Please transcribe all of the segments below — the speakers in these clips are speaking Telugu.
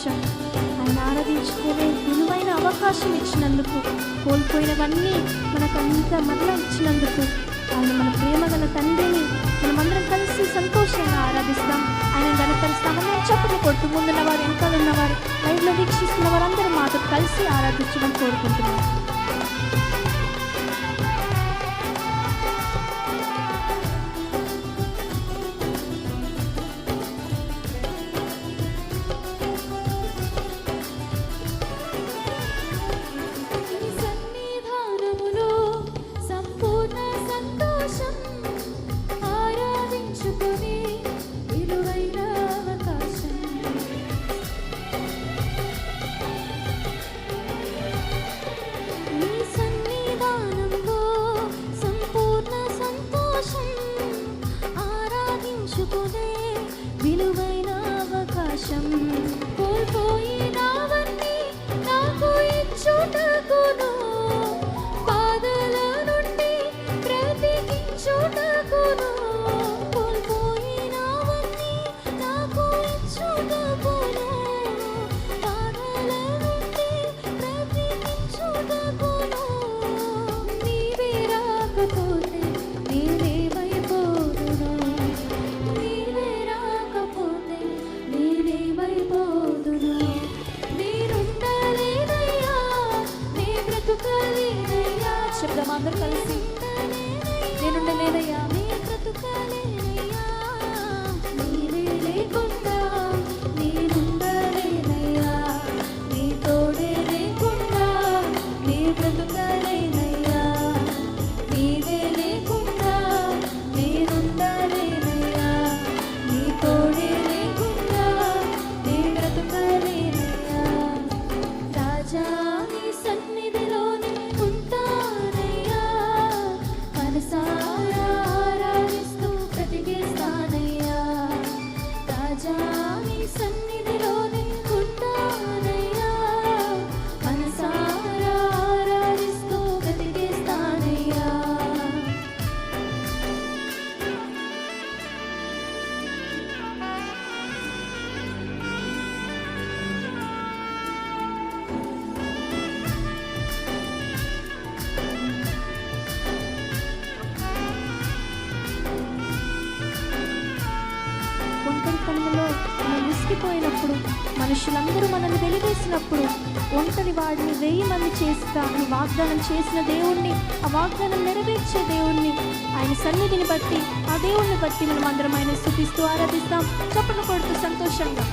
సంతోషం. ఆయన ఆరాధించుకునే విలువైన అవకాశం ఇచ్చినందుకు, కోల్పోయినవన్నీ మనకంతా మరలా ఇచ్చినందుకు ఆయన మన ప్రేమ గల తండ్రిని మనమందరం కలిసి సంతోషంగా ఆరాధిస్తాం. ఆయన గణపరుస్తామని చప్పట్లు కొట్టు ముందున్న వారు, వెనకాల ఉన్నవారు, లైవ్లో వీక్షిస్తున్న వారందరూ మాతో కలిసి ఆరాధించడం కోరుకుంటున్నాం. విలువైన అవకాశం కోల్పోయినవన్నీ నాకు ఇచ్చుటకును, బాధల నుండి బ్రతికించుటకును, కోల్పోయినవన్నీ నాకు ఇచ్చుటకును, బాధల నుండి బ్రతికించుటకును. నీవే రాకపోతే నేనేమైపోదును, నీవే రాకపోతే నేనేమైపోదును. నేనుండలేదయ్యా, నీ బ్రతుకలేదయ్యా. శబ్దం అందరూ కలిసి నేనుండలేదయ్యా, నీ బ్రతుకలేదయ్యా. నీవే లేకుండా నేనుండలేదయ్యా, నీ తోడే లేకుండా నీ బ్రతుకలేదయ్యా. నీవే లేకుండా నేనుండలేదయ్యా, నీ తోడే లేకుండా నీ బ్రతుకలేదయ్యా. రాజా నీ సన్నిధిలోనే ఉంటానయ్యా, మనసారా ఆరాధిస్తూ బ్రతికేస్తానయ్యా. రాజా నీ సన్నిధిలోనే ఉంటానయ్యా, మనసారా ఆరాధిస్తూ బ్రతికేస్తానయ్యా. ఒంటరితనంలో మనం విసిగిపోయినప్పుడు, మనుషులందరూ మనల్ని వెలివేసినప్పుడు, ఒంటరి వాడిని 1000 మంది చేస్తా అని వాగ్దానం చేసిన దేవుణ్ణి, ఆ వాగ్దానం నెరవేర్చే దేవుణ్ణి, ఆయన సన్నిధిని బట్టి, ఆ దేవుణ్ణి బట్టి మనం అందరం ఆయన స్తుతిస్తూ ఆరాధిస్తాం. చప్పట్లు కొడుతూ సంతోషంగా.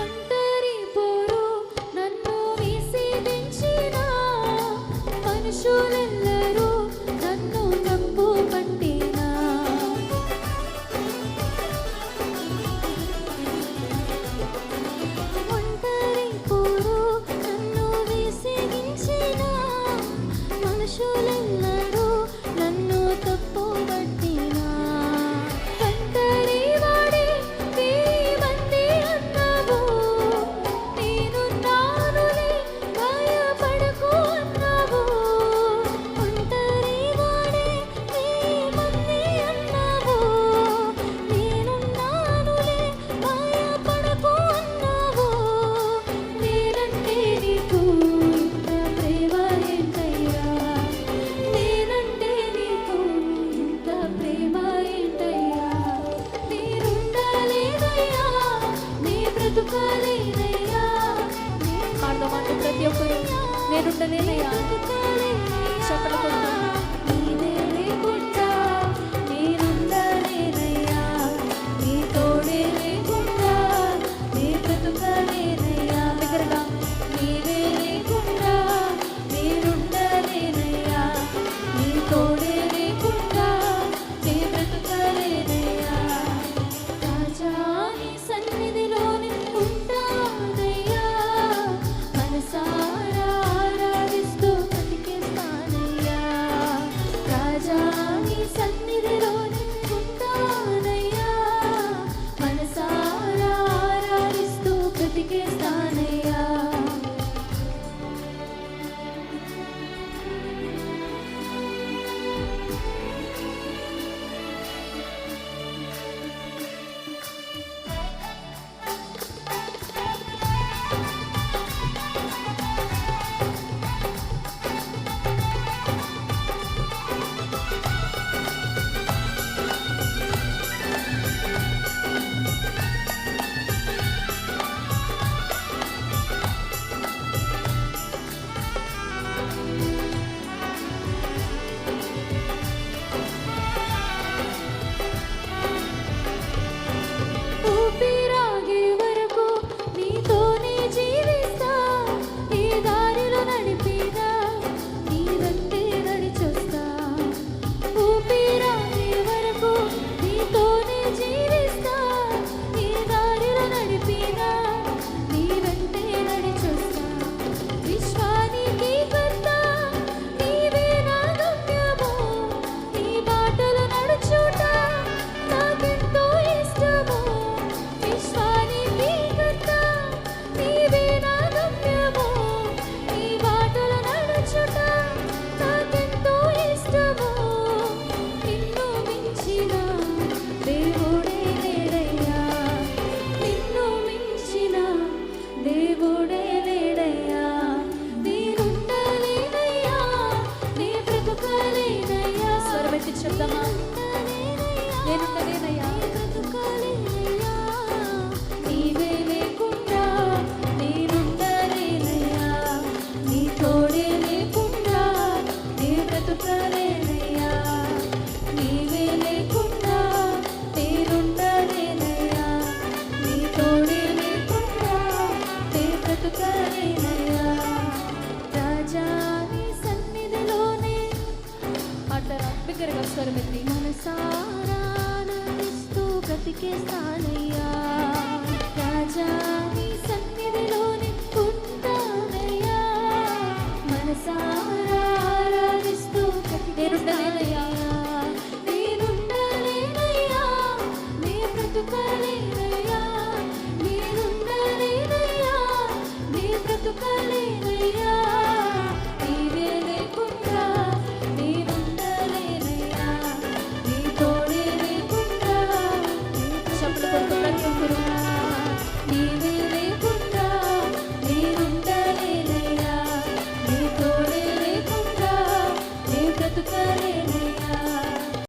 ఒంటరి పోరు నన్ను విసిగించినా, మనుషులెల్లరూ నన్ను తప్పు పట్టినా, ఒంటరి పోరు నన్ను విసిగించినా, మనుషులెల్లరూ నన్ను తప్పు పట్టినా, ఒంటరి వాడే 1000 మంది అన్నావు, నేనున్నానులే భయపడకు అన్నావు. ఒంటరి వాడే 1000 మంది అన్నావు, నేనున్నానులే భయపడకు అన్నావు. నేనంటే నీకు ఇంత ప్రేమ ఏంటయ్యా, నేనంటే నీకు ఇంత ప్రేమ ఏంటయ్యా. నేనుండలేదయ్యా, నీ బ్రతుకలేదయ్యా, పాడదామంటే ప్రతి ఒక్కరు నేనుండలేదయ్యా. చప్పట్లు కొడుతూ నీవే లేకుండా నేనుండలేదయ్యా, నీ తోడే లేకుండా నీ బ్రతుకలేదయ్యా. దగ్గరగా నీవే లేకుండా నేనుండలేదయ్యా, నీ తోడే లేకుండా నీ బ్రతుకలేదయ్యా. రాజా నీ సన్నిధిలోనే ఉంటానయ్యా, మనసారా ఆరాధిస్తూ బ్రతికేస్తానయ్యా. బ్రతుకలేనయ్యా. రాజా నీ సన్నిధిలోనే ఆడతారా బిగ్గరగా స్వరమెత్తి మనసారా ఆనందిస్తూ బ్రతికేస్తానయ్యా. రాజా నీ సన్నిధిలోనే ఉంటానయ్యా. మనసారా ఆరాధిస్తూ బ్రతికేస్తానయ్యా. నేనుండలేనయ్యా, నే బ్రతుకలేనయ్యా. నేనుండలేనయ్యా, నే బ్రతుకలేనయ్యా. నీవే లేకుండా నేనుండలేనయ్యా. నీ తోడే లేకుండా చప్పట్లు కొడుతూ ప్రతి ఒక్కరు నీవే